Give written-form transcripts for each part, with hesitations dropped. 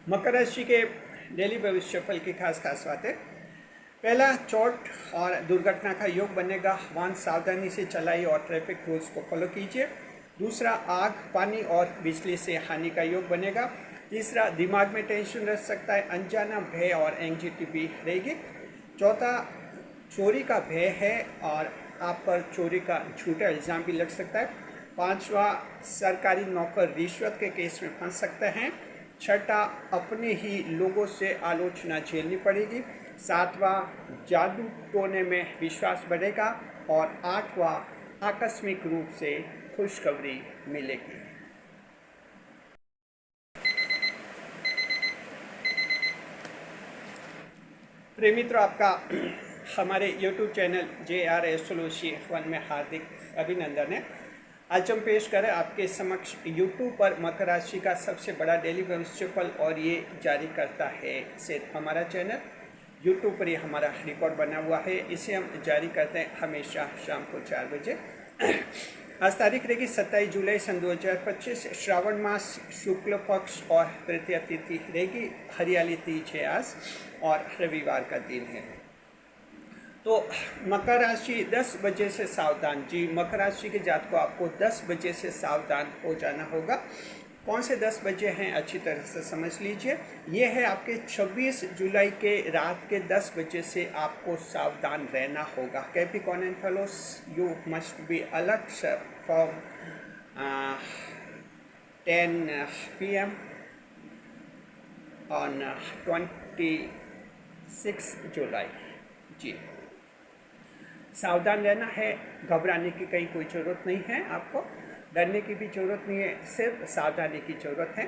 मकर राशि के डेली भविष्यफल की खास खास बातें। पहला, चोट और दुर्घटना का योग बनेगा। वाहन सावधानी से चलाइए और ट्रैफिक रूल्स को फॉलो कीजिए। दूसरा, आग, पानी और बिजली से हानि का योग बनेगा। तीसरा, दिमाग में टेंशन रह सकता है, अनजाना भय और एंग्जाइटी भी रहेगी। चौथा, चोरी का भय है और आप पर चोरी का झूठा इल्ज़ाम भी लग सकता है। पांचवा, सरकारी नौकर रिश्वत के केस में फंस सकते हैं। छठा, अपने ही लोगों से आलोचना झेलनी पड़ेगी। सातवां, जादू टोने में विश्वास बढ़ेगा। और आठवां, आकस्मिक रूप से खुशखबरी मिलेगी। प्रिय मित्रों, आपका हमारे YouTube चैनल JR एस्ट्रोलॉजी 1 में हार्दिक अभिनंदन है। आज हम पेश करें आपके समक्ष YouTube पर मकर राशि का सबसे बड़ा डेली भविष्यफल, और ये जारी करता है सिर्फ हमारा चैनल। YouTube पर ये हमारा रिकॉर्ड बना हुआ है, इसे हम जारी करते हैं हमेशा शाम को 4 बजे। आज तारीख रहेगी 27 जुलाई सन 2025। श्रावण मास शुक्ल पक्ष और तृतीया तिथि रहेगी। हरियाली तीज है आज और रविवार का दिन है। तो मकर राशि 10 बजे से सावधान। जी, मकर राशि के जातकों को आपको 10 बजे से सावधान हो जाना होगा। कौन से 10 बजे हैं, अच्छी तरह से समझ लीजिए। ये है आपके 26 जुलाई के रात के 10 बजे से आपको सावधान रहना होगा। Capricorn fellows, you must be alert from 10 PM on 26 जुलाई। जी, सावधान रहना है, घबराने की कहीं कोई ज़रूरत नहीं है, आपको डरने की भी ज़रूरत नहीं है, सिर्फ सावधानी की ज़रूरत है।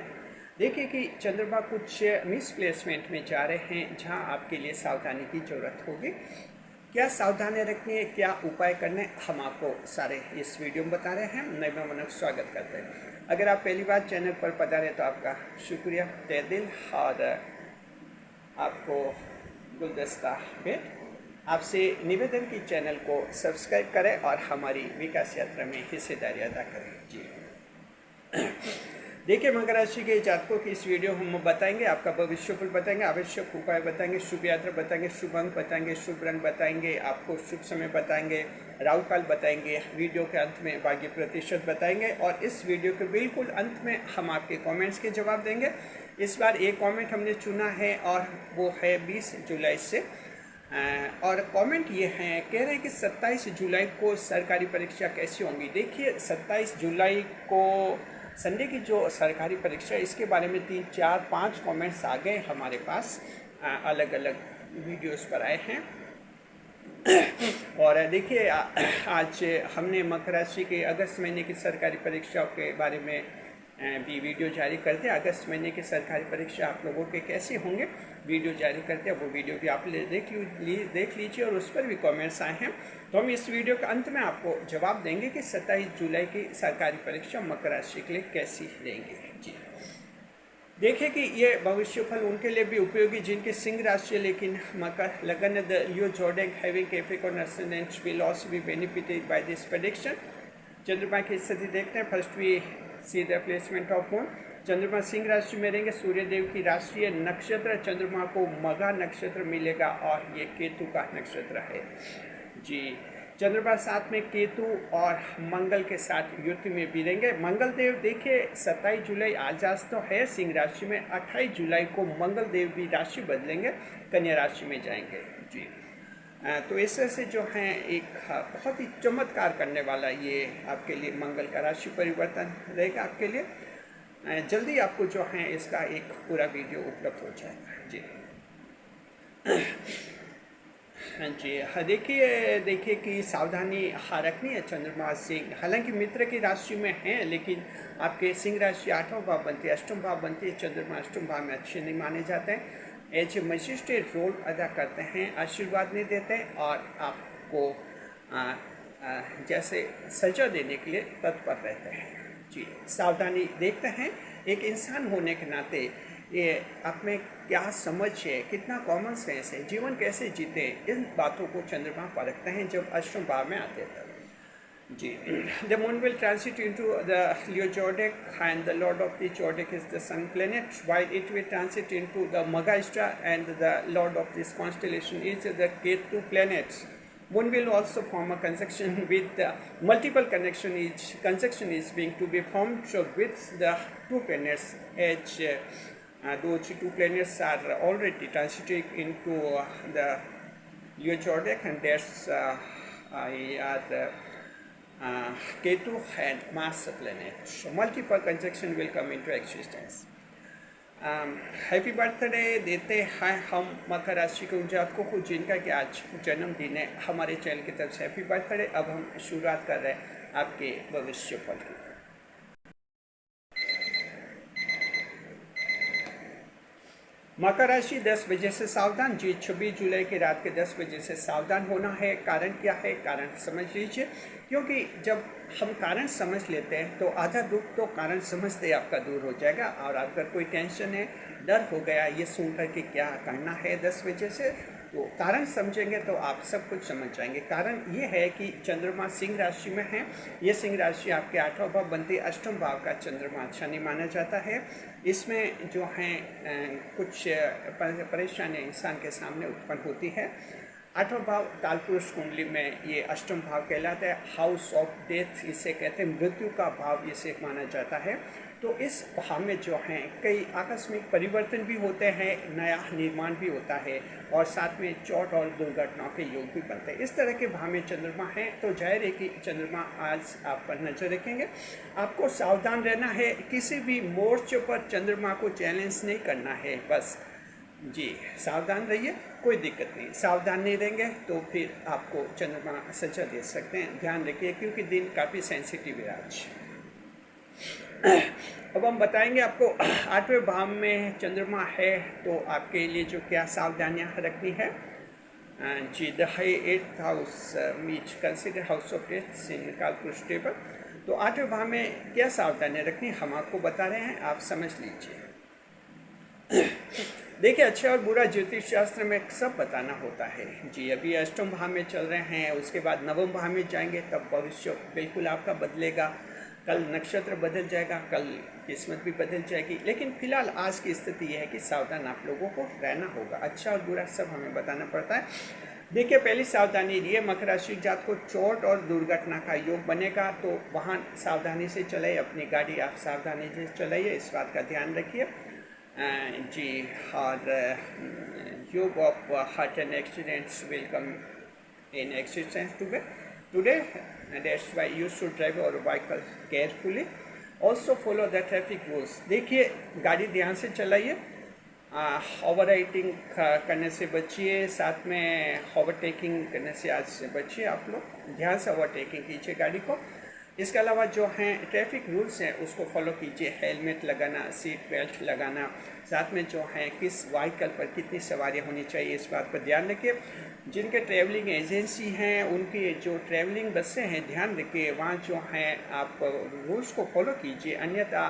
देखिए कि चंद्रमा कुछ मिसप्लेसमेंट में जा रहे हैं जहां आपके लिए सावधानी की ज़रूरत होगी। क्या सावधानी रखनी है, क्या उपाय करने, हम आपको सारे इस वीडियो में बता रहे हैं। नए मेहमानों का स्वागत करते हैं। अगर आप पहली बार चैनल पर पधारे तो आपका शुक्रिया तहे दिल, और आपको गुलदस्ता भेंट। आपसे निवेदन की चैनल को सब्सक्राइब करें और हमारी विकास यात्रा में हिस्सेदारी अदा करें। जी, देखिए मकर राशि के जातकों की इस वीडियो हम बताएंगे, आपका भविष्यफल बताएंगे, आवश्यक उपाय बताएंगे, शुभ यात्रा बताएंगे, शुभ अंक बताएंगे, शुभ रंग बताएंगे, आपको शुभ समय बताएंगे, राहु काल बताएंगे। वीडियो के अंत में भाग्य प्रतिशत बताएंगे, और इस वीडियो के बिल्कुल अंत में हम आपके कमेंट्स के जवाब देंगे। इस बार एक कमेंट हमने चुना है और वो है 20 जुलाई से। और कमेंट ये हैं, कह रहे हैं कि 27 जुलाई को सरकारी परीक्षा कैसी होंगी। देखिए 27 जुलाई को संडे की जो सरकारी परीक्षा है, इसके बारे में 3, 4, 5 कमेंट्स आ गए हमारे पास, अलग अलग वीडियोस पर आए हैं। और देखिए आज हमने मकर राशि के अगस्त महीने की सरकारी परीक्षाओं के बारे में भी वीडियो जारी करते हैं। अगस्त महीने की सरकारी परीक्षा आप लोगों के कैसे होंगे, वीडियो जारी करते हैं, वो वीडियो भी आप देख लीजिए, और उस पर भी कमेंट्स आए हैं। तो हम इस वीडियो के अंत में आपको जवाब देंगे कि 27 जुलाई की सरकारी परीक्षा मकर राशि के लिए कैसी रहेंगी। जी, देखिए कि ये भविष्यफल उनके लिए भी उपयोगी जिनकी सिंह राशि है, लेकिन मकर लगन the Leo zodiac having Capricorn ascendant will also be benefited by this prediction। चंद्रमा की स्थिति देखते हैं। First we see the placement of moon. चंद्रमा सिंह राशि में रहेंगे। सूर्यदेव की राशि है नक्षत्र, चंद्रमा को मघा नक्षत्र मिलेगा और ये केतु का नक्षत्र है। जी, चंद्रमा साथ में केतु और मंगल के साथ युति में भी रहेंगे। मंगल देव देखिए 27 जुलाई आज तो है सिंह राशि में, 28 जुलाई को मंगल देव भी राशि बदलेंगे, कन्या राशि में जाएंगे। जी, तो ऐसे से जो है एक बहुत ही चमत्कार करने वाला ये आपके लिए मंगल का राशि परिवर्तन रहेगा आपके लिए। जल्दी आपको जो है इसका एक पूरा वीडियो उपलब्ध हो जाएगा। जी हाँ जी, हाँ देखिए कि सावधानी रखनी है चंद्रमा सिंह। हालांकि मित्र की राशि में है, लेकिन आपके सिंह राशि 8वां भाव बनती है, 8वां भाव बनती है। चंद्रमा 8वां भाव में अच्छे नहीं माने जाते हैं। एज ए मजिस्ट्रेट रोल अदा करते हैं, आशीर्वाद नहीं देते हैं और आपको जैसे सजा देने के लिए तत्पर रहते हैं। जी, सावधानी देखते हैं। एक इंसान होने के नाते ये आप में क्या समझ है, कितना कॉमन सेंस है, जीवन कैसे जीते, इन बातों को चंद्रमा परखते हैं जब अष्टम भाव में आते तब। The moon will transit into the Leo zodiac, and the lord of the zodiac is the sun planet, while it will transit into the Maga star, and the lord of this constellation is the Ketu planet. Moon will also form a conjunction with multiple conjunction is being to be formed with the two planets, as those two planets are already transiting into the Leo zodiac, and that's Ketu and Mars planet. So multiple conjunction will come into existence. Happy birthday देते हैं हम मकर राशि के उन जातकों को जिनका कि आज जन्मदिन है। हमारे चैनल की तरफ से हैप्पी बर्थडे। अब हम शुरुआत कर रहे हैं आपके भविष्य फल की। मकर राशि 10 बजे से सावधान। जी 26 जुलाई की रात के 10 बजे से सावधान होना है। कारण क्या है, कारण समझ लीजिए, क्योंकि जब हम कारण समझ लेते हैं तो आधा दुख तो कारण समझते ही आपका दूर हो जाएगा। और अगर कोई टेंशन है, डर हो गया ये सुन कर के क्या करना है 10 बजे से, तो कारण समझेंगे तो आप सब कुछ समझ जाएंगे। कारण ये है कि चंद्रमा सिंह राशि में है। ये सिंह राशि आपके 8वां भाव बनती है। 8वां भाव का चंद्रमा शनि माना जाता है। इसमें जो है कुछ परेशानियाँ इंसान के सामने उत्पन्न होती है। 8वां भाव कालपुरुष कुंडली में ये 8वां भाव कहलाता है। हाउस ऑफ डेथ इसे कहते हैं, मृत्यु का भाव इसे माना जाता है। तो इस भाव में जो हैं कई आकस्मिक परिवर्तन भी होते हैं, नया निर्माण भी होता है, और साथ में चोट और दुर्घटनाओं के योग भी बनते हैं। इस तरह के भाव में चंद्रमा है, तो जाहिर है कि चंद्रमा आज आप पर नजर रखेंगे। आपको सावधान रहना है, किसी भी मोर्चे पर चंद्रमा को चैलेंज नहीं करना है। बस जी सावधान रहिए, कोई दिक्कत नहीं। सावधान नहीं रहेंगे तो फिर आपको चंद्रमा सजा दे सकते हैं। ध्यान रखिए, क्योंकि दिन काफ़ी सेंसिटिव है आज। अब हम बताएंगे आपको 8वें भाव में चंद्रमा है तो आपके लिए जो क्या सावधानियां रखनी है। जी the 8th house which consider house of death in कालपुरुष टेबल। तो 8वें भाव में क्या सावधानियां रखनी हम आपको बता रहे हैं, आप समझ लीजिए। देखिए, अच्छा और बुरा ज्योतिष शास्त्र में सब बताना होता है। जी अभी 8वें भाव में चल रहे हैं, उसके बाद 9वें भाव में जाएंगे, तब भविष्य बिल्कुल आपका बदलेगा। कल नक्षत्र बदल जाएगा, कल किस्मत भी बदल जाएगी। लेकिन फिलहाल आज की स्थिति यह है कि सावधान आप लोगों को रहना होगा। अच्छा और बुरा सब हमें बताना पड़ता है। देखिए, पहली सावधानी ये मकर राशि जात को चोट और दुर्घटना का योग बनेगा, तो वाहन सावधानी से चलाइए, अपनी गाड़ी आप सावधानी से चलाइए, इस बात का ध्यान रखिए। जी और योग of heart and accidents will come in existence today, and that's why you should drive your vehicle carefully. Also follow the traffic rules. देखिए, गाड़ी ध्यान से चलाइए, ओवर राइडिंग करने से बचिए, साथ में ओवरटेकिंग करने से आज से बचिए। आप लोग ध्यान से ओवरटेकिंग कीजिए गाड़ी को। इसके अलावा जो हैं ट्रैफिक रूल्स हैं उसको फॉलो कीजिए। हेलमेट लगाना, सीट बेल्ट लगाना, साथ में जो है किस व्हीकल पर कितनी सवारियां होनी चाहिए, इस बात पर ध्यान रखिए। जिनके ट्रैवलिंग एजेंसी हैं उनकी जो ट्रैवलिंग बसें हैं, ध्यान रखिए वहाँ जो हैं आप रूल्स को फॉलो कीजिए, अन्यथा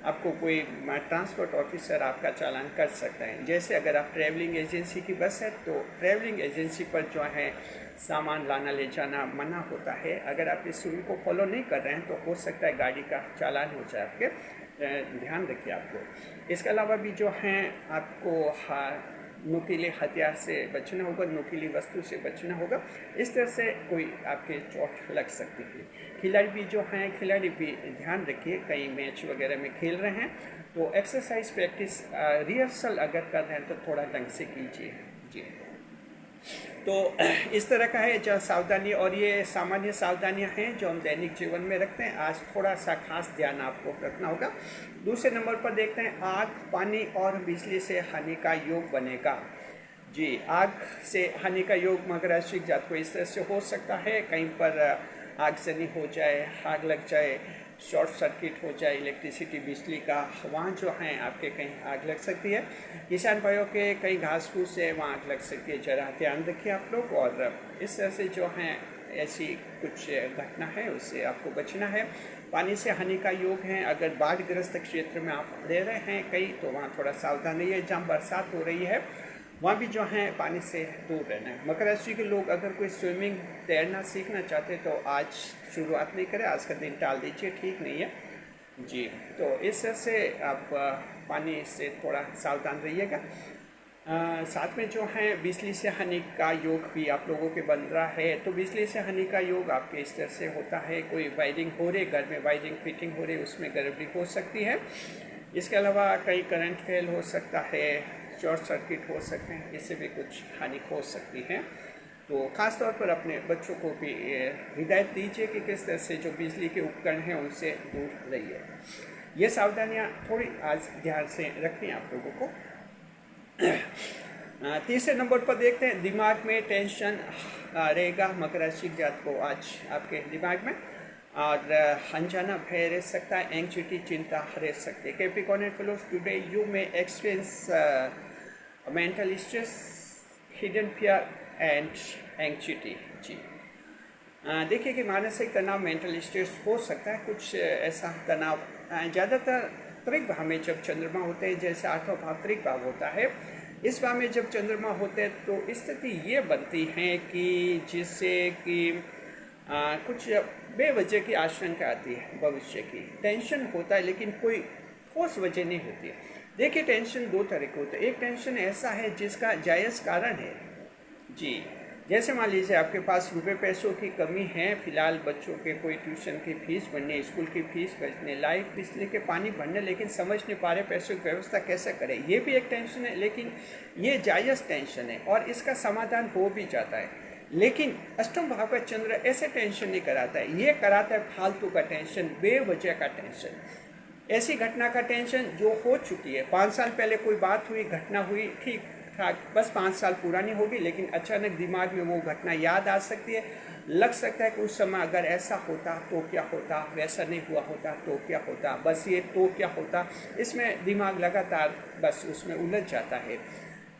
आपको कोई ट्रांसपोर्ट ऑफिसर आपका चालान कर सकता है। जैसे अगर आप ट्रैवलिंग एजेंसी की बस है तो ट्रैवलिंग एजेंसी पर जो है सामान लाना ले जाना मना होता है। अगर आप इस रूल को फॉलो नहीं कर रहे हैं तो हो सकता है गाड़ी का चालान हो जाए आपके, ध्यान रखिए आपको। इसके अलावा भी जो हैं आपको नुकीले हथियार से बचना होगा, नुकीली वस्तु से बचना होगा, इस तरह से कोई आपके चोट लग सकती है। खिलाड़ी भी जो हैं, खिलाड़ी भी ध्यान रखिए, कई मैच वगैरह में खेल रहे हैं तो एक्सरसाइज प्रैक्टिस रिहर्सल अगर कर रहे हैं तो थोड़ा ढंग से कीजिए। जी तो इस तरह का है जो सावधानी, और ये सामान्य सावधानियां हैं जो हम दैनिक जीवन में रखते हैं। आज थोड़ा सा खास ध्यान आपको रखना होगा। दूसरे नंबर पर देखते हैं, आग, पानी और बिजली से हानि का योग बनेगा। जी आग से हानि का योग मकर राशि जात को इस तरह से हो सकता है, कहीं पर आगजनी हो जाए, आग लग जाए, शॉर्ट सर्किट हो जाए इलेक्ट्रिसिटी बिजली का, वहाँ जो है आपके कहीं आग लग सकती है। किसान भाइयों के कई घास फूस से वहाँ आग लग सकती है, जरा ध्यान रखिए आप लोग। और इस तरह से जो हैं ऐसी कुछ घटना है उससे आपको बचना है। पानी से हानि का योग है, अगर बाढ़ग्रस्त क्षेत्र में आप रह रहे हैं कहीं तो वहाँ थोड़ा सावधान रहिए। जहाँ बरसात हो रही है वहाँ भी जो है पानी से दूर रहना है। मकर राशि के लोग अगर कोई स्विमिंग तैरना सीखना चाहते हैं तो आज शुरुआत नहीं करें, आज का दिन टाल दीजिए, ठीक नहीं है जी। तो इस तरह से आप पानी से थोड़ा सावधान रहिएगा। साथ में जो है बिजली से हानि का योग भी आप लोगों के बन रहा है। तो बिजली से हानि का योग आपके इस तरह से होता है, कोई वायरिंग हो रही, घर में वायरिंग फिटिंग हो रही, उसमें गड़बड़ी हो सकती है। इसके अलावा कई करंट फेल हो सकता है, शॉर्ट सर्किट हो सकते हैं, इससे भी कुछ हानि हो सकती है। तो ख़ास तौर पर अपने बच्चों को भी हिदायत दीजिए कि किस तरह से जो बिजली के उपकरण हैं उनसे दूर रहिए। ये सावधानियाँ थोड़ी आज ध्यान से रखनी आप लोगों को। तीसरे नंबर पर देखते हैं, दिमाग में टेंशन रहेगा मकर राशि जात को आज आपके दिमाग में, और अनजाना भय रह सकता है, एंग्जाइटी चिंता रह सकती है। Capricorn fellows today you may experience mental stress, hidden fear and anxiety जी। देखिए कि मानसिक तनाव, मेंटल स्ट्रेस हो सकता है, कुछ ऐसा तनाव ज़्यादातर त्रिक भाव में जब चंद्रमा होते हैं, जैसे 8वां भाव त्रिक भाव होता है, इस भाव में जब चंद्रमा होते हैं तो स्थिति ये बनती है कि जिससे कि कुछ बेवजह की आशंका आती है, भविष्य की टेंशन होता है, लेकिन कोई ठोस वजह नहीं होती है। देखिए टेंशन दो तरह के होते हैं। एक टेंशन ऐसा है जिसका जायज़ कारण है जी, जैसे मान लीजिए आपके पास रुपए पैसों की कमी है, फिलहाल बच्चों के कोई ट्यूशन की फीस भरने, स्कूल की फीस भरने, लाइट बिजली के पानी भरने, लेकिन समझ नहीं पा रहे पैसों की व्यवस्था कैसे करें। ये भी एक टेंशन है, लेकिन ये जायज़ टेंशन है और इसका समाधान हो भी जाता है। लेकिन अष्टम भाव का चंद्र ऐसे टेंशन नहीं कराता है, ये कराता है फालतू का टेंशन, बेवजह का टेंशन, ऐसी घटना का टेंशन जो हो चुकी है। 5 साल पहले कोई बात हुई, घटना हुई, ठीक ठाक, बस 5 साल पुरानी होगी, लेकिन अचानक दिमाग में वो घटना याद आ सकती है। लग सकता है कि उस समय अगर ऐसा होता तो क्या होता, वैसा नहीं हुआ होता तो क्या होता, बस ये तो क्या होता, इसमें दिमाग लगातार बस उसमें उलझ जाता है।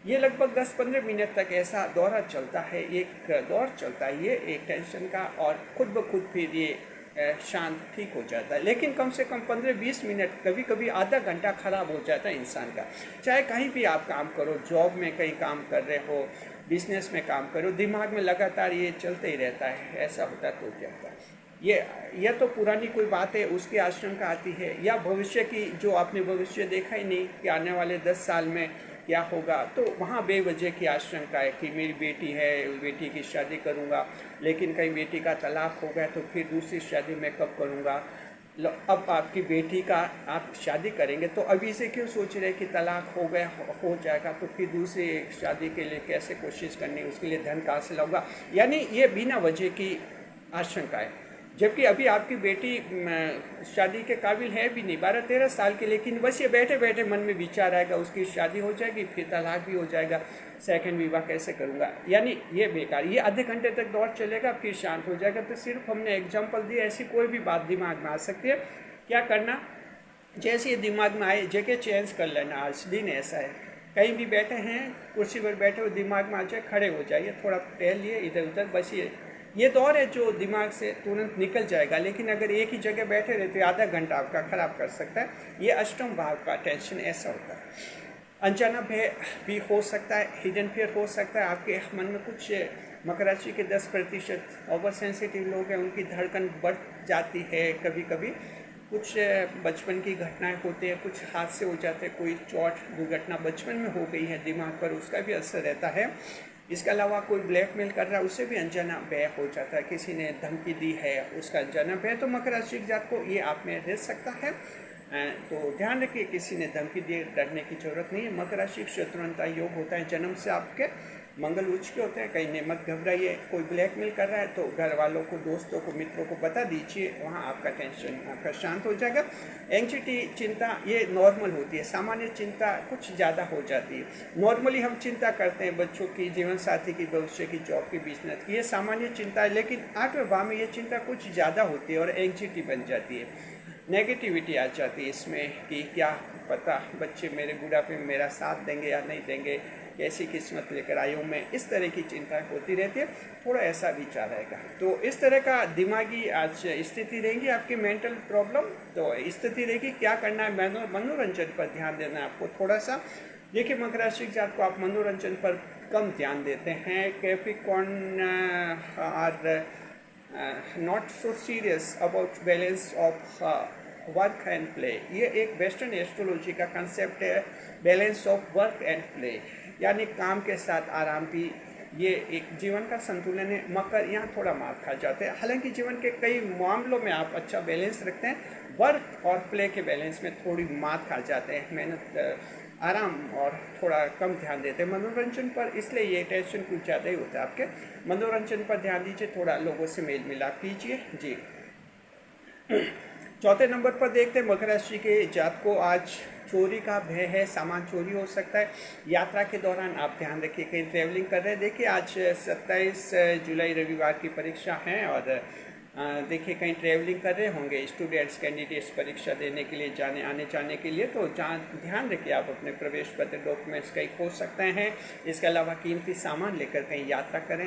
ये लगभग 10-15 मिनट तक ऐसा दौरा चलता है, एक दौर चलता है ये एक टेंशन का, और खुद ब खुद फिर ये शांत ठीक हो जाता है। लेकिन कम से कम 15-20 मिनट, कभी कभी आधा घंटा खराब हो जाता है इंसान का। चाहे कहीं भी आप काम करो, जॉब में कहीं काम कर रहे हो, बिजनेस में काम करो, दिमाग में लगातार ये चलते ही रहता है, ऐसा होता तो क्या होता। ये तो पुरानी कोई बात है, उसकी आशंका आती है, या भविष्य की जो आपने भविष्य देखा ही नहीं कि आने वाले 10 साल में क्या होगा, तो वहाँ बेवजह की आशंका है कि मेरी बेटी है, बेटी की शादी करूँगा, लेकिन कहीं बेटी का तलाक हो गया तो फिर दूसरी शादी मैं कब करूँगा। अब आपकी बेटी का आप शादी करेंगे तो अभी से क्यों सोच रहे कि तलाक हो गया, हो जाएगा तो फिर दूसरी शादी के लिए कैसे कोशिश करनी, उसके लिए धन कहाँ से लाऊंगा। यानी ये बिना वजह की आशंका है, जबकि अभी आपकी बेटी शादी के काबिल है भी नहीं, 12-13 साल की, लेकिन बस ये बैठे बैठे मन में विचार आएगा उसकी शादी हो जाएगी, फिर तलाक भी हो जाएगा, सेकंड विवाह कैसे करूँगा। यानी ये बेकार, ये आधे घंटे तक दौर चलेगा, फिर शांत हो जाएगा। तो सिर्फ हमने एग्जाम्पल दिया, ऐसी कोई भी बात दिमाग में आ सकती है। क्या करना, जैसे ये दिमाग में आए जगह चेंज कर लेना। आज दिन ऐसा है, कहीं भी बैठे हैं, कुर्सी पर बैठे हो, दिमाग में आ जाए, खड़े हो जाइए, थोड़ा टहल लिए इधर उधर, बस ये दौर है जो दिमाग से तुरंत निकल जाएगा। लेकिन अगर एक ही जगह बैठे रहे तो आधा घंटा आपका खराब कर सकता है। ये अष्टम भाव का टेंशन ऐसा होता है। अनजाना भय भी हो सकता है, हिडन फियर हो सकता है। आपके मन में कुछ मकर राशि के 10% ओवर सेंसिटिव लोग हैं, उनकी धड़कन बढ़ जाती है। कभी कभी कुछ बचपन की घटनाएं होती हैं, कुछ हादसे हो जाते हैं, कोई चोट दुर्घटना बचपन में हो गई है दिमाग पर, उसका भी असर रहता है। इसके अलावा कोई ब्लैकमेल कर रहा है, उससे भी अनजाना भय हो जाता है। किसी ने धमकी दी है, उसका अनजाना भय। तो मकर राशि जात को ये आप में रह सकता है। तो ध्यान रखिए, किसी ने धमकी दिए डरने की जरूरत नहीं है। मकर राशि शत्रुता योग होता है, जन्म से आपके मंगल उच्च के होते हैं। कहीं ने मत घबराइए, कोई ब्लैकमेल कर रहा है तो घर वालों को, दोस्तों को, मित्रों को बता दीजिए, वहाँ आपका टेंशन आपका शांत हो जाएगा। एंग्जाइटी चिंता ये नॉर्मल होती है, सामान्य चिंता कुछ ज़्यादा हो जाती है। नॉर्मली हम चिंता करते हैं बच्चों की, जीवन साथी की, भविष्य की, जॉब की, बिजनेस की, ये सामान्य चिंता है। लेकिन 8वें भाव में ये चिंता कुछ ज़्यादा होती है और एंग्जाइटी बन जाती है। नेगेटिविटी आ जाती है इसमें कि क्या पता बच्चे मेरे बुढ़ापे में मेरा साथ देंगे या नहीं देंगे, कैसी किस्मत लेकर आई हूँ मैं, इस तरह की चिंता होती रहती है। थोड़ा ऐसा विचार रहेगा। तो इस तरह का दिमागी आज स्थिति रहेगी आपकी, मेंटल प्रॉब्लम। तो स्थिति रहेगी, क्या करना है, मनोरंजन पर ध्यान देना है आपको थोड़ा सा। देखिए मकर राशि के जात को आप मनोरंजन पर कम ध्यान देते हैं। Capricorn are not so serious about balance of work and play. ये एक वेस्टर्न एस्ट्रोलॉजी का कंसेप्ट है, balance of work and play, यानी काम के साथ आराम भी। ये एक जीवन का संतुलन है। मकर यहाँ थोड़ा मात खा जाते हैं, हालांकि जीवन के कई मामलों में आप अच्छा बैलेंस रखते हैं। वर्क और प्ले के बैलेंस में थोड़ी मात खा जाते हैं, मेहनत आराम और थोड़ा कम ध्यान देते हैं मनोरंजन पर, इसलिए ये टेंशन कुछ ज़्यादा ही होता है आपके। मनोरंजन पर ध्यान दीजिए, थोड़ा लोगों से मेल मिलाप कीजिए जी। चौथे नंबर पर देखते हैं मकर राशि के जात को आज चोरी का भय है, सामान चोरी हो सकता है। यात्रा के दौरान आप ध्यान रखिए, कहीं ट्रैवलिंग कर रहे हैं। देखिए आज 27 जुलाई रविवार की परीक्षा है और देखिए कहीं ट्रैवलिंग कर रहे होंगे स्टूडेंट्स, कैंडिडेट्स परीक्षा देने के लिए आने जाने के लिए, तो ध्यान रखिए आप अपने प्रवेश पत्र डॉक्यूमेंट्स कहीं खो सकते हैं। इसके अलावा कीमती सामान लेकर कहीं यात्रा करें,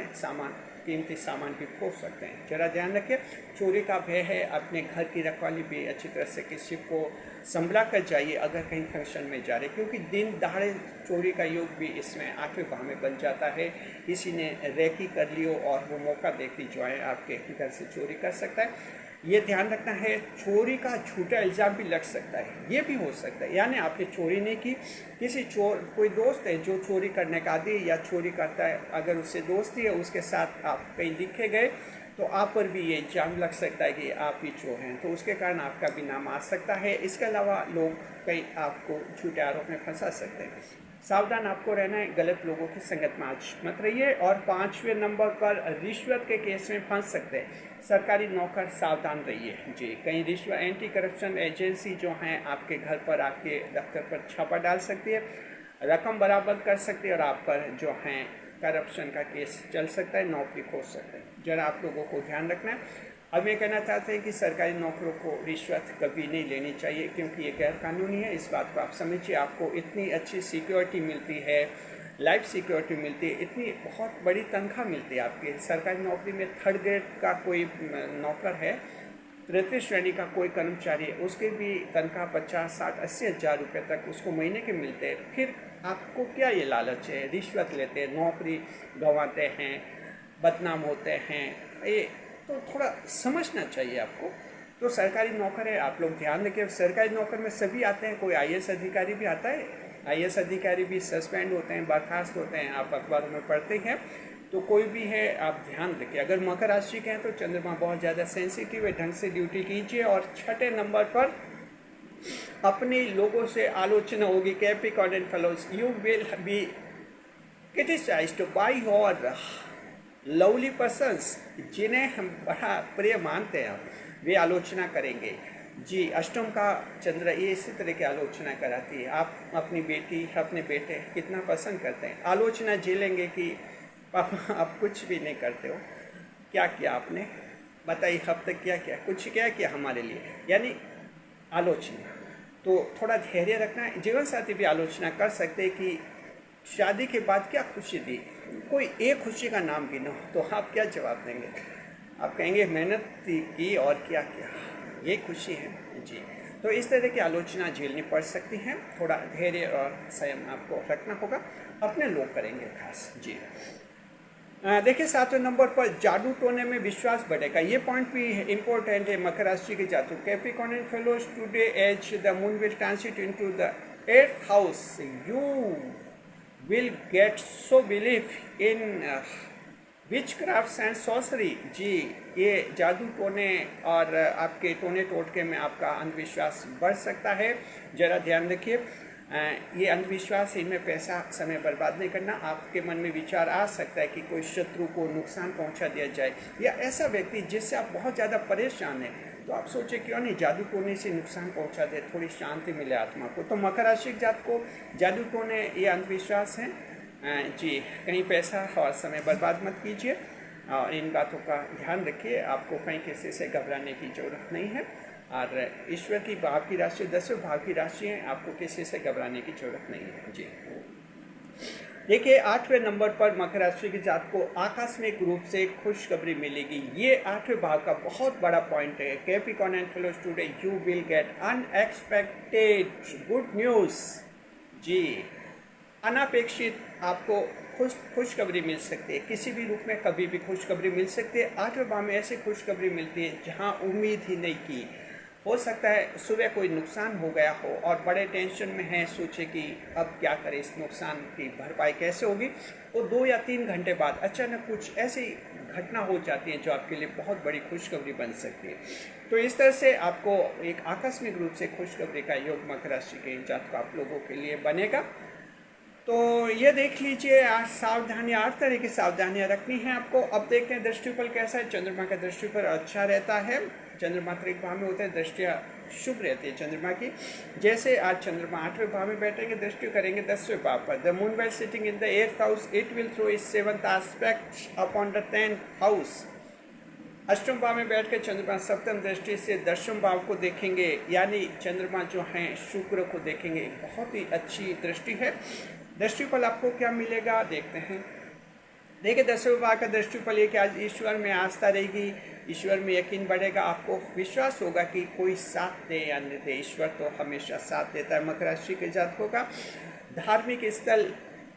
कीमती सामान भी खो सकते हैं, जरा ध्यान रखें। चोरी का भय है, अपने घर की रखवाली भी अच्छी तरह से किसी को संभला कर जाइए अगर कहीं फंक्शन में जा रहे, क्योंकि दिन दहाड़े चोरी का योग भी इसमें 8वें भाव में बन जाता है। किसी ने रेकी कर लियो और वो मौका देखती जो है आपके घर से चोरी कर सकता है, ये ध्यान रखना है। चोरी का झूठा इल्ज़ाम भी लग सकता है, ये भी हो सकता है, यानी आपने चोरी नहीं की, किसी कोई दोस्त है जो चोरी करने का आदी या चोरी करता है, अगर उससे दोस्ती है उसके साथ आप कहीं दिखे गए तो आप पर भी ये इल्ज़ाम लग सकता है कि आप ही चोर हैं, तो उसके कारण आपका भी नाम आ सकता है। इसके अलावा लोग कहीं आपको झूठे आरोप में फंसा सकते हैं। सावधान आपको रहना है, गलत लोगों की संगत में आज मत रहिए। और 5वें नंबर पर रिश्वत के केस में फंस सकते हैं सरकारी नौकर, सावधान रहिए जी। कहीं रिश्वत एंटी करप्शन एजेंसी जो हैं आपके घर पर, आपके दफ्तर पर छापा डाल सकती है, रकम बरामद कर सकती है और आप पर जो हैं करप्शन का केस चल सकता है, नौकरी खो सकते हैं, जरा आप लोगों को ध्यान रखना है। अब ये कहना चाहते हैं कि सरकारी नौकरों को रिश्वत कभी नहीं लेनी चाहिए, क्योंकि ये गैर कानूनी है। इस बात को आप समझिए। आपको इतनी अच्छी सिक्योरिटी मिलती है, लाइफ सिक्योरिटी मिलती है, इतनी बहुत बड़ी तनख्वाह मिलती है आपकी सरकारी नौकरी में। 3rd ग्रेड का कोई नौकर है, 33 श्रेणी का कोई कर्मचारी है, उसके भी तनख्वाह 50, 60, 80 हज़ार रुपये तक उसको महीने के मिलते हैं। फिर आपको क्या ये लालच है, रिश्वत लेते हैं, नौकरी गंवाते हैं, बदनाम होते हैं, ये तो थोड़ा समझना चाहिए आपको। तो सरकारी नौकर है, आप लोग ध्यान रखिए। सरकारी नौकर में सभी आते हैं, कोई IAS अधिकारी भी आता है, IAS अधिकारी भी सस्पेंड होते हैं, बर्खास्त होते हैं, आप अखबारों में पढ़ते हैं। तो कोई भी है आप ध्यान रखिए। अगर मकर राशि के हैं तो चंद्रमा बहुत ज़्यादा सेंसिटिव है, ढंग से ड्यूटी कीजिए। और 6ठे नंबर पर अपने लोगों से आलोचना होगी। Capricorn and fellows, you will be criticised by your lovely persons, जिन्हें हम बड़ा प्रिय मानते हैं, वे आलोचना करेंगे जी। अष्टम का चंद्र ये इसी तरह की आलोचना कराती है। आप अपनी बेटी, अपने बेटे कितना पसंद करते हैं, आलोचना झेलेंगे कि पापा आप कुछ भी नहीं करते हो, क्या किया आपने, बताइए अब तक क्या किया, कुछ क्या किया हमारे लिए, यानी आलोचना। तो थोड़ा धैर्य रखना है। जीवन साथी भी आलोचना कर सकते हैं कि शादी के बाद क्या खुशी दी, कोई एक खुशी का नाम भी ना हो, तो आप क्या जवाब देंगे? आप कहेंगे मेहनत की और क्या किया, ये खुशी है जी। तो इस तरह की आलोचना झेलनी पड़ सकती है, थोड़ा धैर्य और संयम आपको रखना होगा, अपने लोग करेंगे खास जी। देखिए 7वें नंबर पर जादू टोने में विश्वास बढ़ेगा, ये पॉइंट भी इम्पोर्टेंट है मकर राशि के जातक। Capricorn and fellows, today as the moon will transit into the 8th house, you will get so believe in witchcrafts and sorcery जी। ये जादू टोने और आपके टोने टोटके में आपका अंधविश्वास बढ़ सकता है, जरा ध्यान रखिए। ये अंधविश्वास, इनमें पैसा समय बर्बाद नहीं करना। आपके मन में विचार आ सकता है कि कोई शत्रु को नुकसान पहुंचा दिया जाए, या ऐसा व्यक्ति जिससे आप बहुत ज़्यादा परेशान हैं, तो आप सोचे क्यों नहीं जादू टोने से नुकसान पहुंचा दे, थोड़ी शांति मिले आत्मा को। तो मकर राशि जात को जादू टोने ये अंधविश्वास है जी। कहीं पैसा और समय बर्बाद मत कीजिए और इन बातों का ध्यान रखिए। आपको कहीं किसी से घबराने की ज़रूरत नहीं है। और ईश्वर की भाव की राशि 10वें भाव की राशि है, आपको किसी से घबराने की जरूरत नहीं है जी। देखिए 8वें नंबर पर मकर राशि के जात को आकस्मिक रूप से खुशखबरी मिलेगी। ये 8वें भाव का बहुत बड़ा पॉइंट है। Capricorn and fellows today you will get unexpected good news जी। अनापेक्षित आपको खुशखबरी मिल सकती है, किसी भी रूप में कभी भी खुशखबरी मिल सकती है। 8वें भाव में ऐसी खुशखबरी मिलती है जहां उम्मीद ही नहीं की। हो सकता है सुबह कोई नुकसान हो गया हो और बड़े टेंशन में है, सोचे कि अब क्या करें, इस नुकसान की भरपाई कैसे होगी। वो 2 या 3 घंटे बाद अचानक कुछ ऐसी घटना हो जाती है जो आपके लिए बहुत बड़ी खुशखबरी बन सकती है। तो इस तरह से आपको एक आकस्मिक रूप से खुशखबरी का योग मकर राशि के जातक आप लोगों के लिए बनेगा। तो ये देख लीजिए, आज सावधानियाँ 8 तरह की सावधानियाँ रखनी है आपको। अब देखते हैं दृष्टिफल कैसा है। चंद्रमा का दृष्टिफल अच्छा रहता है। चंद्रमा त्रिक भाव में होता है, दृष्टियाँ शुभ रहती है चंद्रमा की। जैसे आज चंद्रमा 8वें भाव में बैठेंगे, दृष्टि करेंगे 10वें भाव पर। The moon well sitting in the 8th house, it will throw its 7th aspect upon the 10th house. अष्टम भाव में बैठ कर चंद्रमा सप्तम दृष्टि से दशम भाव को देखेंगे, यानी चंद्रमा जो हैं शुक्र को देखेंगे। बहुत ही अच्छी दृष्टि है। दृष्टिफल आपको क्या मिलेगा देखते हैं। देखिए 10वें भाव का दृष्टिफल ये कि आज ईश्वर में आस्था रहेगी, ईश्वर में यकीन बढ़ेगा। आपको विश्वास होगा कि कोई साथ दे या न दे, ईश्वर तो हमेशा साथ देता है। मकर राशि के जातकों का धार्मिक स्थल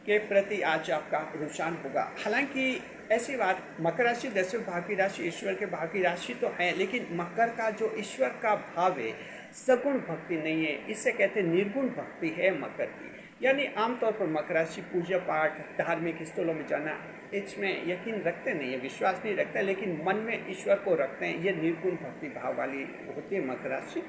के प्रति आज आपका रुझान होगा। हालांकि ऐसी बात, मकर राशि 10वें भाव की राशि, ईश्वर के भाव की राशि तो है, लेकिन मकर का जो ईश्वर का भाव है सगुण भक्ति नहीं है, इसे कहते हैं निर्गुण भक्ति है मकर की। यानी आमतौर पर मकर राशि पूजा पाठ, धार्मिक स्थलों में जाना, इसमें यकीन रखते नहीं है, विश्वास नहीं रखते, लेकिन मन में ईश्वर को रखते हैं। ये निर्गुण भक्ति भाव वाली होती है मकर राशि।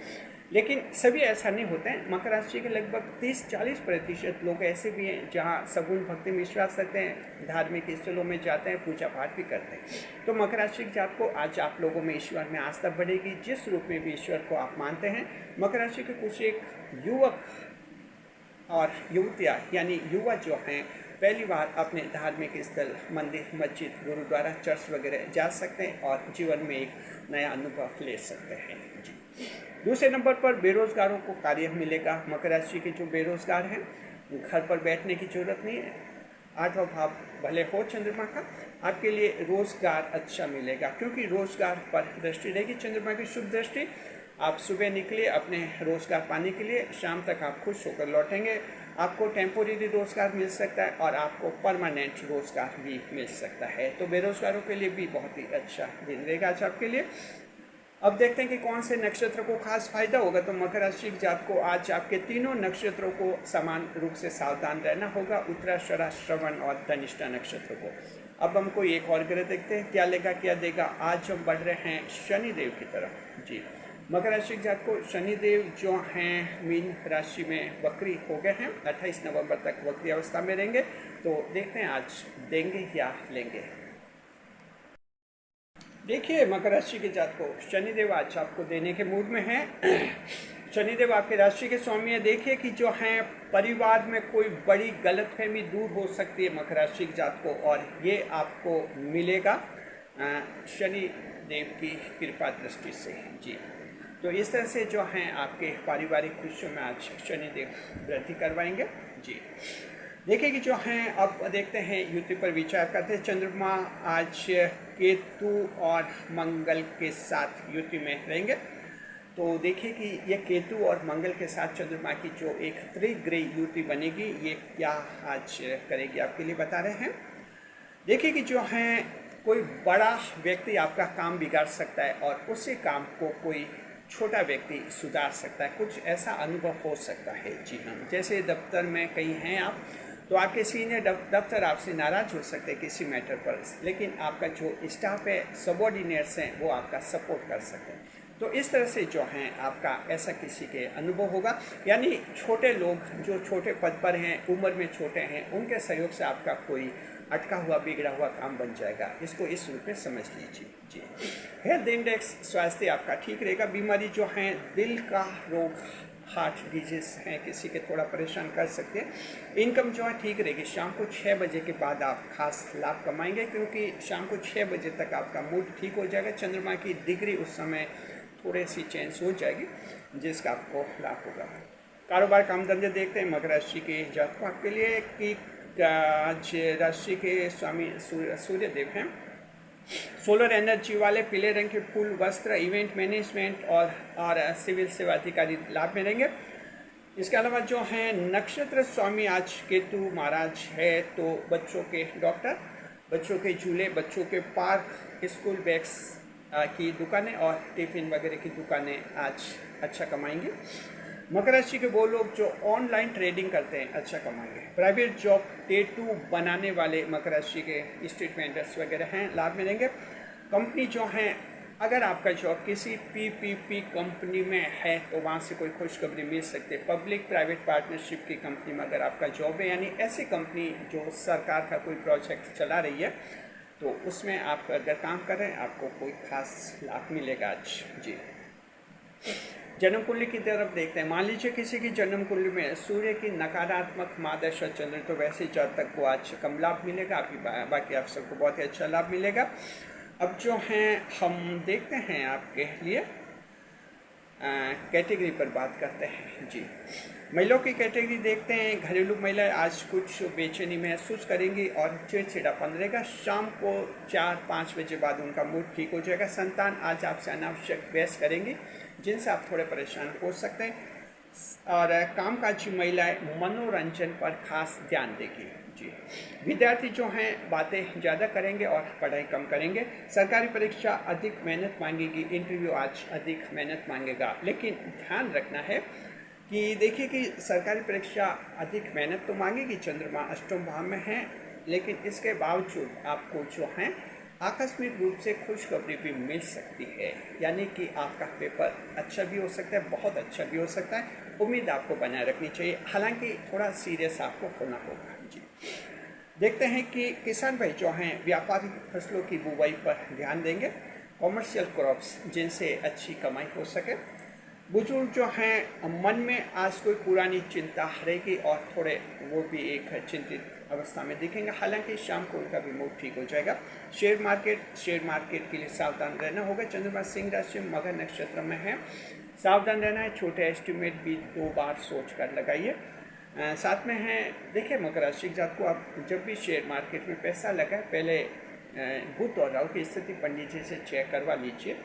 लेकिन सभी ऐसा नहीं होते हैं। मकर राशि के लगभग 30-40% लोग ऐसे भी हैं जहाँ सगुण भक्ति में विश्वास रखते हैं, धार्मिक स्थलों में जाते हैं, पूजा पाठ भी करते हैं। तो मकर राशि के जात को आज आप लोगों में ईश्वर में आस्था बढ़ेगी, जिस रूप में भी ईश्वर को आप मानते हैं। मकर राशि के कुछ एक युवक और युवतियाँ यानी युवा जो हैं पहली बार अपने धार्मिक स्थल, मंदिर, मस्जिद, गुरुद्वारा, चर्च वगैरह जा सकते हैं और जीवन में एक नया अनुभव ले सकते हैं जी। दूसरे नंबर पर बेरोजगारों को कार्य मिलेगा। मकर राशि के जो बेरोजगार हैं घर पर बैठने की जरूरत नहीं है। 8वां भाव भले हो चंद्रमा का, आपके लिए रोजगार अच्छा मिलेगा, क्योंकि रोजगार पर दृष्टि रहेगी चंद्रमा की शुभ दृष्टि। आप सुबह निकले अपने रोजगार पाने के लिए, शाम तक आप खुश होकर लौटेंगे। आपको टेम्पोरेरी रोजगार मिल सकता है और आपको परमानेंट रोजगार भी मिल सकता है। तो बेरोजगारों के लिए भी बहुत ही अच्छा दिन रहेगा आज आपके लिए। अब देखते हैं कि कौन से नक्षत्र को खास फायदा होगा। तो मकर राशि के जात को आज आपके तीनों नक्षत्रों को समान रूप से सावधान रहना होगा, उत्तराषाढ़ा, श्रवण और धनिष्ठा नक्षत्र को। अब हमको एक और ग्रह देखते हैं क्या लेगा क्या देगा। आज हम बढ़ रहे हैं शनिदेव की तरफ जी। मकर राशि के जात को शनिदेव जो हैं मीन राशि में वक्री हो गए हैं, 28 नवंबर तक वक्री अवस्था में रहेंगे। तो देखते हैं आज देंगे या लेंगे। देखिए मकर राशि के जात को शनिदेव आज आपको देने के मूड में हैं। शनिदेव आपके राशि के स्वामी है। देखिए कि जो हैं परिवार में कोई बड़ी गलतफहमी दूर हो सकती है मकर राशि के जात को, और ये आपको मिलेगा शनिदेव की कृपा दृष्टि से जी। तो इस तरह से जो हैं आपके पारिवारिक खुशियों में आज शनिदेव वृद्धि करवाएंगे जी। देखिए कि जो हैं अब देखते हैं युति पर विचार करते हैं। चंद्रमा आज केतु और मंगल के साथ युति में रहेंगे। तो देखिए कि ये केतु और मंगल के साथ चंद्रमा की जो एक त्रिग्रह युति बनेगी, ये क्या आज करेगी आपके लिए बता रहे हैं। देखिए कि जो हैं कोई बड़ा व्यक्ति आपका काम बिगाड़ सकता है और उसी काम को कोई छोटा व्यक्ति सुधार सकता है। कुछ ऐसा अनुभव हो सकता है जी हाँ। जैसे दफ्तर में कहीं हैं आप, तो आपके सीनियर दफ्तर आपसे नाराज हो सकते हैं किसी मैटर पर, लेकिन आपका जो स्टाफ है, सबॉर्डिनेट्स हैं, वो आपका सपोर्ट कर सकते हैं। तो इस तरह से जो हैं आपका ऐसा किसी के अनुभव होगा। यानी छोटे लोग जो छोटे पद पर हैं, उम्र में छोटे हैं, उनके सहयोग से आपका कोई अटका हुआ बिगड़ा हुआ काम बन जाएगा। इसको इस रूप में समझ लीजिए जी। हेल्थ इंडेक्स स्वास्थ्य आपका ठीक रहेगा। बीमारी जो है दिल का रोग, हार्ट डिजीज हैं, किसी के थोड़ा परेशान कर सकते हैं। इनकम जो है ठीक रहेगी। शाम को 6 बजे के बाद आप खास लाभ कमाएंगे, क्योंकि शाम को 6 बजे तक आपका मूड ठीक हो जाएगा। चंद्रमा की डिग्री उस समय थोड़ी सी चेंज हो जाएगी, जिसका आपको लाभ होगा। कारोबार काम धंधे देखते हैं मकर राशि के जातकों आपके लिए कि आज राशि के स्वामी सूर्य देव हैं। सोलर एनर्जी वाले पीले रंग के फूल, वस्त्र, इवेंट मैनेजमेंट और सिविल सेवा अधिकारी लाभ में रहेंगे। इसके अलावा जो हैं नक्षत्र स्वामी आज केतु महाराज है, तो बच्चों के डॉक्टर, बच्चों के झूले, बच्चों के पार्क, स्कूल बैग्स की दुकानें और टिफिन वगैरह की दुकानें आज अच्छा कमाएंगे। मकर राशि के वो लोग जो ऑनलाइन ट्रेडिंग करते हैं अच्छा कमाएंगे। प्राइवेट जॉब, टेटू बनाने वाले मकर राशि के स्ट्रीट वेंडर्स वगैरह हैं, लाभ में रहेंगे। कंपनी जो हैं, अगर आपका जॉब किसी पीपीपी कंपनी में है तो वहाँ से कोई खुशखबरी मिल सकती है। पब्लिक प्राइवेट पार्टनरशिप की कंपनी में अगर आपका जॉब है, यानी ऐसी कंपनी जो सरकार का कोई प्रोजेक्ट चला रही है, तो उसमें आप अगर काम कर रहे हैं आपको कोई खास लाभ मिलेगा आज जी। जन्म कुंडली की तरफ देखते हैं। मान लीजिए किसी की जन्म कुंडली में सूर्य की नकारात्मक मादशा चल रही, तो वैसे जातक को आज कम लाभ मिलेगा, बाकी आप सबको बहुत ही अच्छा लाभ मिलेगा। अब जो हैं हम देखते हैं आपके लिए कैटेगरी पर बात करते हैं जी। महिलाओं की कैटेगरी देखते हैं। घरेलू महिलाएं आज कुछ बेचैनी महसूस करेंगी और चिड़चिड़ापन रहेगा। शाम को 4-5 बजे बाद उनका मूड ठीक हो जाएगा। संतान आज आपसे अनावश्यक बहस करेंगी, जिनसे आप थोड़े परेशान हो सकते हैं। और कामकाजी महिलाएं मनोरंजन पर खास ध्यान देगी जी। विद्यार्थी जो हैं बातें ज़्यादा करेंगे और पढ़ाई कम करेंगे। सरकारी परीक्षा अधिक मेहनत मांगेगी, इंटरव्यू आज अधिक मेहनत मांगेगा। लेकिन ध्यान रखना है कि देखिए कि सरकारी परीक्षा अधिक मेहनत तो मांगेगी, चंद्रमा अष्टम भाव में है, लेकिन इसके बावजूद आपको जो है आकस्मिक रूप से खुशखबरी भी मिल सकती है, यानी कि आपका पेपर अच्छा भी हो सकता है, बहुत अच्छा भी हो सकता है। उम्मीद आपको बनाए रखनी चाहिए, हालांकि थोड़ा सीरियस आपको होना होगा जी। देखते हैं कि किसान भाई जो हैं व्यापारिक फसलों की बुवाई पर ध्यान देंगे। कॉमर्शियल क्रॉप्स जिनसे अच्छी कमाई हो सके। बुजुर्ग जो हैं मन में आज कोई पुरानी चिंता रहेगी और थोड़े वो भी एक चिंतित अवस्था में दिखेंगे, हालांकि शाम को उनका भी मूड ठीक हो जाएगा। शेयर मार्केट के लिए सावधान रहना होगा। चंद्रमा सिंह राशि में मगर नक्षत्र में है, सावधान रहना है। छोटे एस्टिमेट भी 2 बार सोच कर लगाइए। साथ में है देखिए मकर राशि जात को आप जब भी शेयर मार्केट में पैसा लगाए, पहले बुध और राहु की स्थिति पंडित जी से चेक करवा लीजिए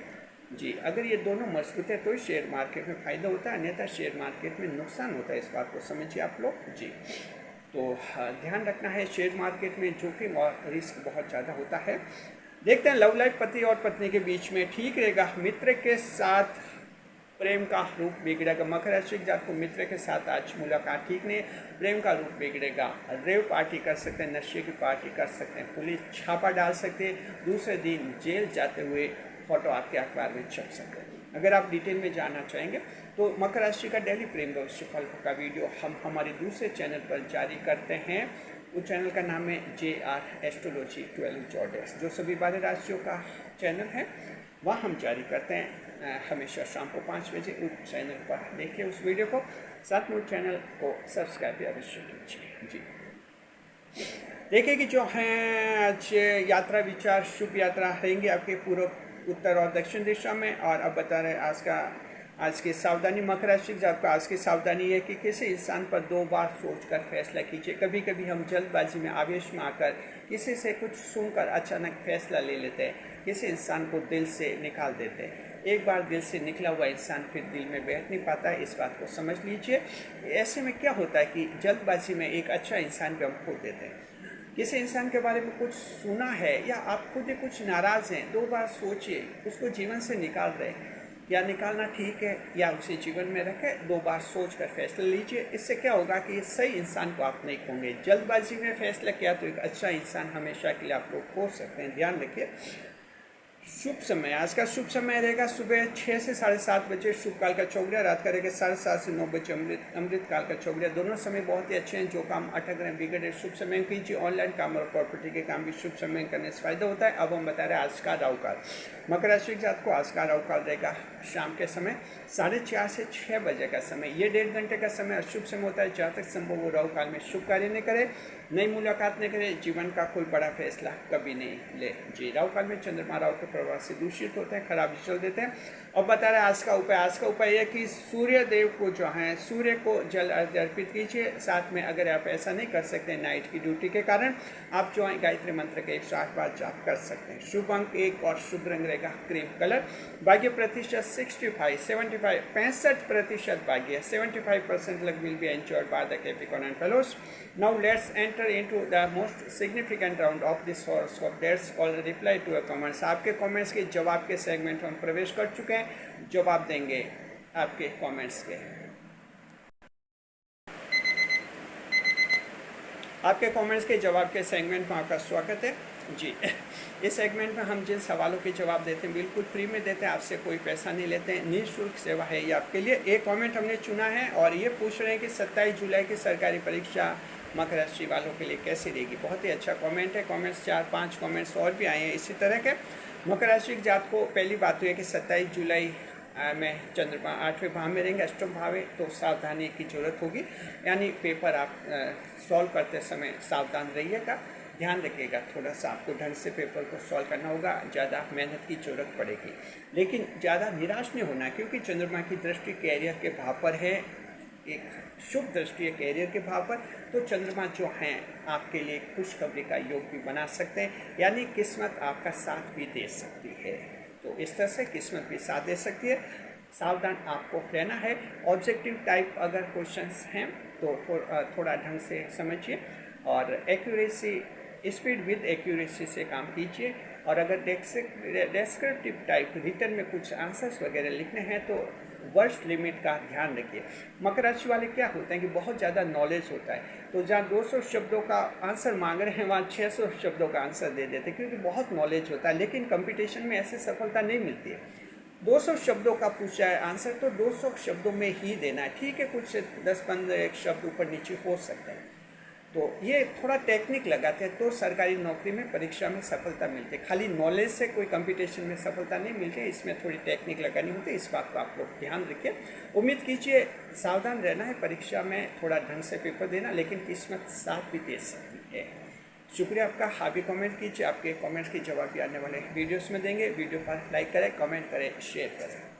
जी। अगर ये दोनों मजबूत है तो शेयर मार्केट में फ़ायदा होता है, अन्यथा शेयर मार्केट में नुकसान होता है। इस बात को समझिए आप लोग जी। तो ध्यान रखना है, शेयर मार्केट में जोखिम और रिस्क बहुत ज़्यादा होता है। देखते हैं लव लाइफ पति और पत्नी के बीच में ठीक रहेगा। मित्र के साथ प्रेम का रूप बिगड़ेगा। मकर राशि जात को मित्र के साथ आज मुलाकात ठीक नहीं, प्रेम का रूप बिगड़ेगा। रेव पार्टी कर सकते हैं, नशे की पार्टी कर सकते हैं, पुलिस छापा डाल सकते हैं, दूसरे दिन जेल जाते हुए फोटो आपके अखबार में छप सकते हैं। अगर आप डिटेल में जानना चाहेंगे तो मकर राशि का डेली प्रेम भविष्य फल का वीडियो हम हमारे दूसरे चैनल पर जारी करते हैं। उस चैनल का नाम है JR एस्ट्रोलॉजी 12 जॉर्डेस, जो सभी 12 राशियों का चैनल है, वहाँ हम जारी करते हैं हमेशा शाम को 5 बजे। उस चैनल पर देखिए उस वीडियो को, साथ में उस चैनल को सब्सक्राइब भी अवश्य कीजिए जी। देखिए कि जो हैं आज यात्रा विचार शुभ यात्रा रहेंगे आपके पूर्व, उत्तर और दक्षिण दिशा में। और अब बता रहे आज की सावधानी मकर राशि जात को आज की सावधानी है कि किसी इंसान पर 2 बार सोचकर फैसला कीजिए। कभी कभी हम जल्दबाजी में आवेश में आकर किसी से कुछ सुनकर अचानक फैसला ले लेते हैं, किसी इंसान को दिल से निकाल देते हैं। एक बार दिल से निकला हुआ इंसान फिर दिल में बैठ नहीं पाता है, इस बात को समझ लीजिए। ऐसे में क्या होता है कि जल्दबाजी में एक अच्छा इंसान भी हम खो देते हैं। किसी इंसान के बारे में कुछ सुना है या आप खुद ही कुछ नाराज़ हैं, 2 बार सोचिए, उसको जीवन से निकाल रहे हैं, क्या निकालना ठीक है या उसे जीवन में रखें। 2 बार सोच कर फैसला लीजिए। इससे क्या होगा कि सही इंसान को आप नहीं खोएंगे। जल्दबाजी में फैसला किया तो एक अच्छा इंसान हमेशा के लिए आप लोग खो सकते हैं, ध्यान रखिए। शुभ समय, आज का शुभ समय रहेगा सुबह 6 से 7:30 बजे शुभ काल का चौगड़िया, रात का रहेगा 7:30 से 9 बजे अमृत काल का चौगड़िया। दोनों समय बहुत ही अच्छे हैं। जो काम अटक रहे बिगड़े शुभ समय कीजिए। ऑनलाइन काम और प्रॉपर्टी के काम भी शुभ समय करने से फायदा होता है। अब हम बता रहे हैं आज का राहु काल। मकर राशि के जात को आज का राहु काल रहेगा शाम के समय 4:30 से 6 बजे का समय। ये 1.5 घंटे का समय अशुभ समय होता है। जहाँ तक संभव हो राहु काल में शुभ कार्य नहीं करे, नई मुलाकात नहीं करे, जीवन का कोई बड़ा फैसला कभी नहीं ले जी। राहु काल में चंद्रमा राहु के प्रभाव से दूषित होते हैं, खराब रिजल्ट देते हैं। अब बता रहे हैं आज का उपाय यह कि सूर्य देव को जो है सूर्य को जल अर्पित कीजिए। साथ में अगर आप ऐसा नहीं कर सकते नाइट की ड्यूटी के कारण, आप जो है गायत्री मंत्र के 108 बार जाप कर सकते हैं। शुभ अंक 1 और शुभ रंग रहेगा क्रीम कलर। भाग्य प्रतिशत 65% भाग्य, 75% luck will be enjoyed by the Capricorn and fellows. Now let's enter into the most significant round of this horoscope. That's called reply to a comments. आपके कमेंट्स के जवाब के सेगमेंट में हम प्रवेश कर चुके हैं, जवाब देंगे आपके कमेंट्स के। आपके कमेंट्स के जवाब के सेगमेंट में आपका स्वागत है जी। इस सेगमेंट में हम जिन सवालों के जवाब देते हैं बिल्कुल फ्री में देते हैं, आपसे कोई पैसा नहीं लेते हैं, निःशुल्क सेवा है ये आपके लिए। एक कमेंट हमने चुना है और ये पूछ रहे हैं कि 27 जुलाई की सरकारी परीक्षा मकर राशि वालों के लिए कैसी रहेगी। बहुत ही अच्छा कमेंट है। कमेंट्स 4-5 कमेंट्स और भी आए हैं इसी तरह के। मकर राशि के जात को पहली बात तो है कि 27 जुलाई में चंद्रमा 8वें भाव में रहेंगे, अष्टम भाव है, तो सावधानी की जरूरत होगी। यानी पेपर आप सॉल्व करते समय सावधान रहिएगा, ध्यान रखिएगा, थोड़ा सा आपको ढंग से पेपर को सॉल्व करना होगा, ज़्यादा मेहनत की जरूरत पड़ेगी। लेकिन ज़्यादा निराश नहीं होना, क्योंकि चंद्रमा की दृष्टि कैरियर के भाव पर है, एक शुभ दृष्टि है कैरियर के भाव पर। तो चंद्रमा जो हैं आपके लिए खुशखबरी का योग भी बना सकते हैं, यानी किस्मत आपका साथ भी दे सकती है। तो इस तरह से किस्मत भी साथ दे सकती है, सावधान आपको रहना है। ऑब्जेक्टिव टाइप अगर क्वेश्चंस हैं तो थोड़ा ढंग से समझिए और एक्यूरेसी, स्पीड विद एक्यूरेसी से काम कीजिए। और अगर डेस्क्रिप्टिव टाइप रिटर्न में कुछ आंसर्स वगैरह लिखने हैं तो वर्ड्स लिमिट का ध्यान रखिए। मकर राशि वाले क्या होते हैं कि बहुत ज़्यादा नॉलेज होता है, तो जहाँ 200 शब्दों का आंसर मांग रहे हैं वहाँ 600 शब्दों का आंसर दे देते हैं, क्योंकि बहुत नॉलेज होता है। लेकिन कंपटीशन में ऐसे सफलता नहीं मिलती है। 200 शब्दों का पूछा है आंसर तो 200 शब्दों में ही देना है। ठीक है, कुछ 10-15 शब्द ऊपर नीचे हो सकते हैं, तो ये थोड़ा टेक्निक लगाते हैं तो सरकारी नौकरी में परीक्षा में सफलता मिलती है। खाली नॉलेज से कोई कंपटीशन में सफलता नहीं मिलती है, इसमें थोड़ी टेक्निक लगानी होती है। इस बात को आप लोग ध्यान रखिए। उम्मीद कीजिए, सावधान रहना है, परीक्षा में थोड़ा ढंग से पेपर देना, लेकिन किस्मत साथ भी दे सकती है। शुक्रिया आपका। हाँ भी कमेंट कीजिए, आपके कमेंट्स के जवाब भी आने वाले वीडियोस में देंगे। वीडियो पर लाइक करें, कमेंट करें, शेयर करें।